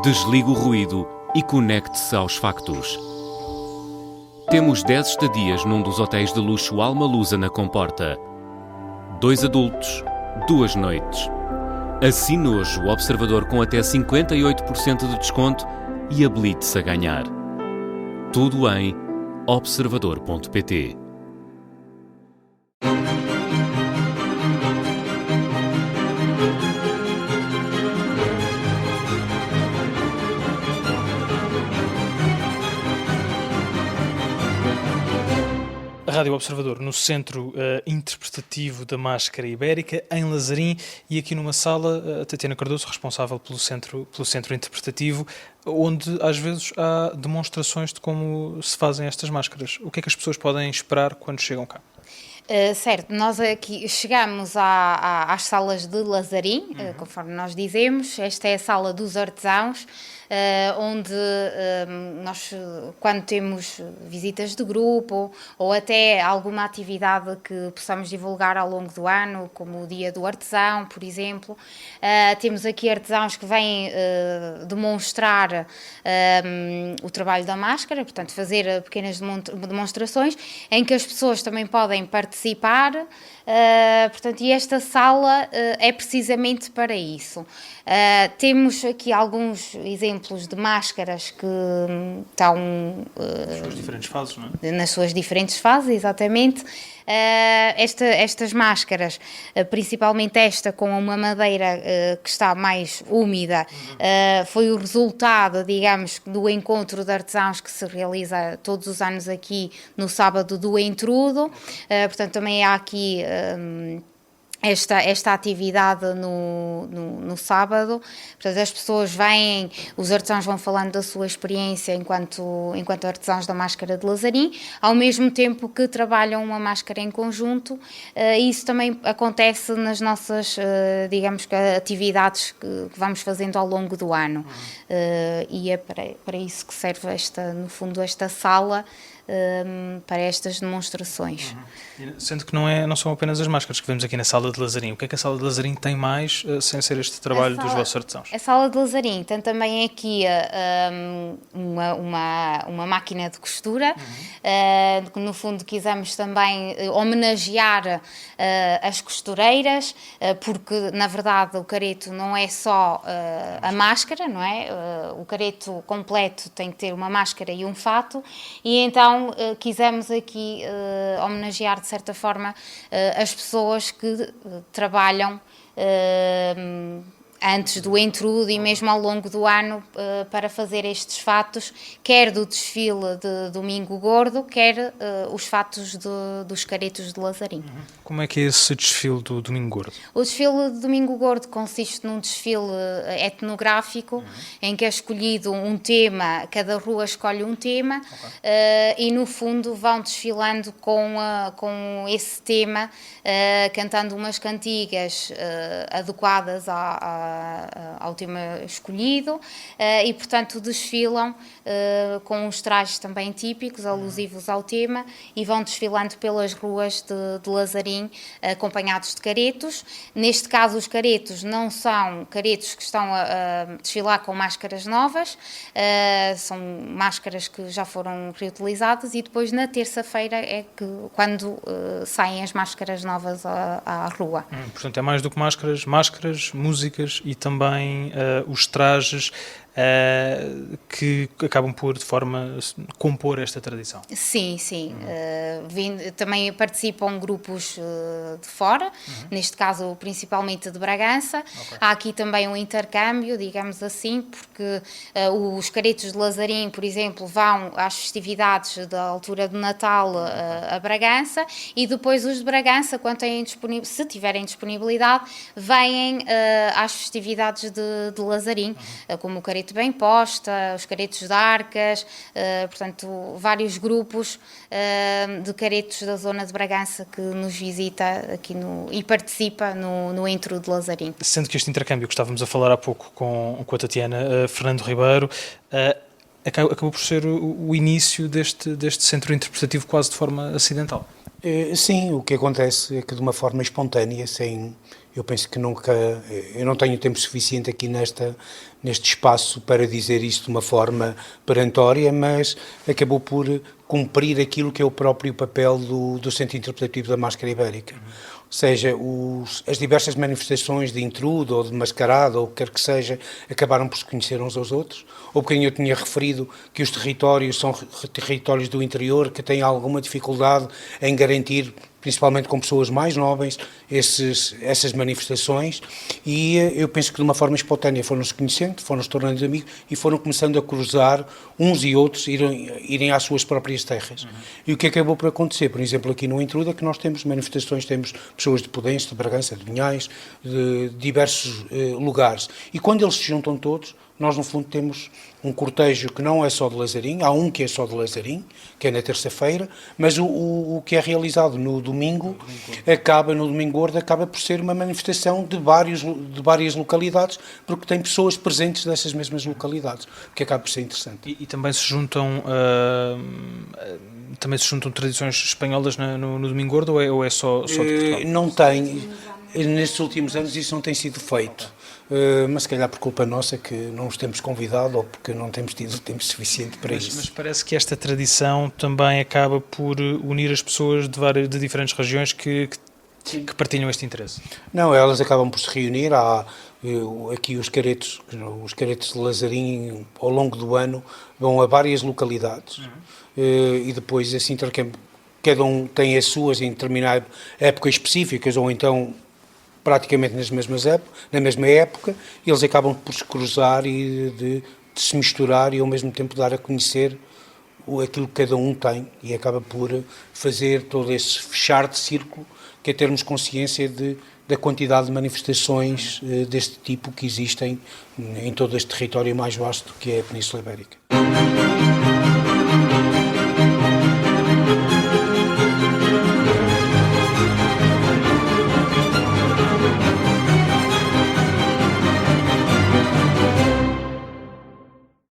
Desligue o ruído e conecte-se aos factos. Temos 10 estadias num dos hotéis de luxo Alma Lusa na Comporta. 2 adultos, 2 noites. Assine hoje o Observador com até 58% de desconto e habilite-se a ganhar. Tudo em observador.pt. Rádio Observador, no Centro Interpretativo da Máscara Ibérica, em Lazarim, e aqui numa sala, a Tatiana Cardoso, responsável pelo Centro Interpretativo, onde às vezes há demonstrações de como se fazem estas máscaras. O que é que as pessoas podem esperar quando chegam cá? Certo, nós aqui chegamos às salas de Lazarim, conforme nós dizemos. Esta é a sala dos artesãos, onde nós, quando temos visitas de grupo ou até alguma atividade que possamos divulgar ao longo do ano, como o Dia do Artesão, por exemplo, temos aqui artesãos que vêm demonstrar o trabalho da máscara, portanto fazer pequenas demonstrações em que as pessoas também podem participar. Portanto, e esta sala é precisamente para isso. Temos aqui alguns exemplos de máscaras que estão nas suas diferentes fases, não é? Nas suas diferentes fases, exatamente. Estas máscaras, principalmente esta com uma madeira que está mais úmida, foi o resultado, digamos, do encontro de artesãos que se realiza todos os anos aqui no sábado do Entrudo. Portanto, também há aqui esta atividade no sábado. Portanto, as pessoas vêm, os artesãos vão falando da sua experiência enquanto artesãos da máscara de Lazarim, ao mesmo tempo que trabalham uma máscara em conjunto. Isso também acontece nas nossas, digamos, atividades que vamos fazendo ao longo do ano. E é para isso que serve no fundo, esta sala, para estas demonstrações. Sendo que não são apenas as máscaras que vemos aqui na sala de Lazarim. O que é que a sala de Lazarim tem mais, sem ser este trabalho dos vossos artesãos? A sala de Lazarim tem também aqui uma máquina de costura, que no fundo quisemos também homenagear as costureiras, porque na verdade o careto não é só a máscara, não é? O careto completo tem que ter uma máscara e um fato, e então quisemos aqui homenagear de certa forma as pessoas que trabalham antes do Entrudo e mesmo ao longo do ano para fazer estes fatos, quer do desfile de Domingo Gordo, quer os fatos dos caretos de Lazarim. Como é que é esse desfile do Domingo Gordo? O desfile de Domingo Gordo consiste num desfile etnográfico, em que é escolhido um tema, cada rua escolhe um tema, e no fundo vão desfilando com esse tema, cantando umas cantigas adequadas ao tema escolhido, e portanto desfilam com os trajes também típicos, alusivos ao tema, e vão desfilando pelas ruas de Lazarim, acompanhados de caretos. Neste caso os caretos não são caretos que estão a desfilar com máscaras novas, são máscaras que já foram reutilizadas, e depois na terça-feira é quando saem as máscaras novas à rua. Portanto é mais do que máscaras, músicas e também os trajes que acabam por, de forma, compor esta tradição. Sim. Também participam grupos de fora, neste caso principalmente de Bragança. Okay. Há aqui também um intercâmbio, digamos assim, porque os caretos de Lazarim, por exemplo, vão às festividades da altura do Natal a Bragança, e depois os de Bragança, quando se tiverem disponibilidade, vêm às festividades de Lazarim, como o careto bem posta, os caretos de Arcas, portanto, vários grupos de caretos da zona de Bragança que nos visita aqui e participa no Entrudo de Lazarim. Sendo que este intercâmbio que estávamos a falar há pouco com a Tatiana, Fernando Ribeiro, acabou por ser o início deste centro interpretativo quase de forma acidental. Sim, o que acontece é que de uma forma espontânea, sem Eu penso que eu não tenho tempo suficiente aqui neste espaço para dizer isto de uma forma perentória, mas acabou por cumprir aquilo que é o próprio papel do Centro Interpretativo da Máscara Ibérica. Ou seja, as diversas manifestações de intrude ou de mascarada, ou o que quer que seja, acabaram por se conhecer uns aos outros. Há bocadinho eu tinha referido que os territórios são territórios do interior que têm alguma dificuldade em garantir, principalmente com pessoas mais novas, essas manifestações, e eu penso que de uma forma espontânea foram-se conhecendo, foram-se tornando amigos e foram começando a cruzar uns e outros, irem às suas próprias terras. E o que acabou por acontecer, por exemplo, aqui no Intrude, é que nós temos manifestações, temos pessoas de Podense, de Bragança, de Vinhais, de diversos lugares, e quando eles se juntam todos, nós, no fundo, temos um cortejo que não é só de Lazarim, há um que é só de Lazarim, que é na terça-feira, mas o que é realizado no domingo gordo, acaba por ser uma manifestação de várias localidades, porque tem pessoas presentes dessas mesmas localidades, o que acaba por ser interessante. E também se juntam tradições espanholas no domingo gordo, ou é só de Portugal? Não tem. Nestes últimos anos isso não tem sido feito. Mas se calhar por culpa nossa que não os temos convidado ou porque não temos tido tempo suficiente para isso. Mas parece que esta tradição também acaba por unir as pessoas de diferentes regiões que partilham este interesse. Não, elas acabam por se reunir. Há aqui os caretos de Lazarim ao longo do ano vão a várias localidades e depois assim cada um tem as suas em determinadas épocas específicas ou então praticamente na mesma época, eles acabam por se cruzar e de se misturar e ao mesmo tempo dar a conhecer aquilo que cada um tem e acaba por fazer todo esse fechar de círculo, que é termos consciência da quantidade de manifestações deste tipo que existem em todo este território mais vasto que é a Península Ibérica.